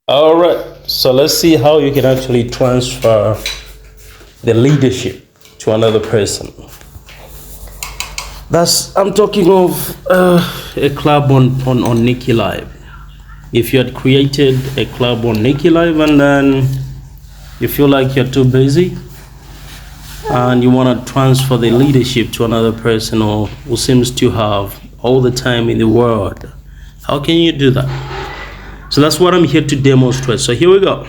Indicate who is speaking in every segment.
Speaker 1: All right, so let's see how you can actually transfer the leadership to another person. I'm talking of a club on Niki Live. If you had created a club on Niki Live and then you feel like you're too busy and you want to transfer the leadership to another person or who seems to have all the time in the world, how can you do that? So that's what I'm here to demonstrate. So here we go.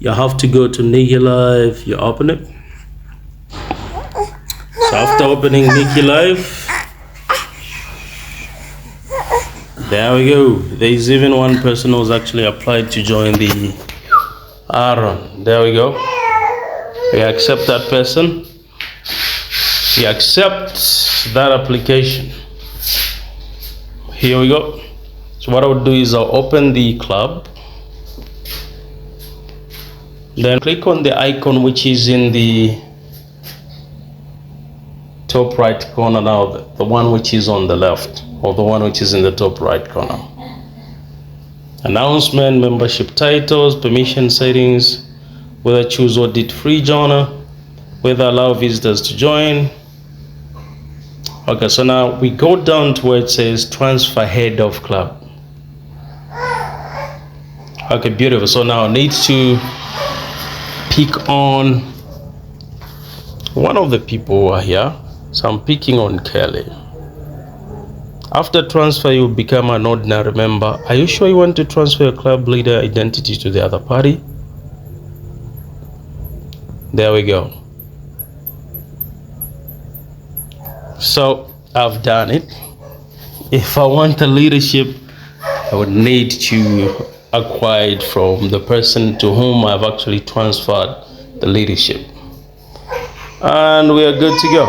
Speaker 1: You have to go to Niki Live, you open it. So after opening Niki Live, there we go. There's even one person who's actually applied to join the Aaron. There we go. We accept that person. We accept that application. Here we go. So what I would do is I'll open the club. Then click on the icon which is in the top right corner now, the one which is on the left, or the one which is in the top right corner. Announcement, membership titles, permission settings, whether choose audit free joiner, whether allow visitors to join. Okay, so now we go down to where it says transfer head of club. Okay, beautiful. So now I need to pick on one of the people who are here. So I'm picking on Kelly. After transfer, you become an ordinary member. Are you sure you want to transfer your club leader identity to the other party? There we go. So I've done it. If I want the leadership, I would need to acquire it from the person to whom I've actually transferred the leadership. And we are good to go.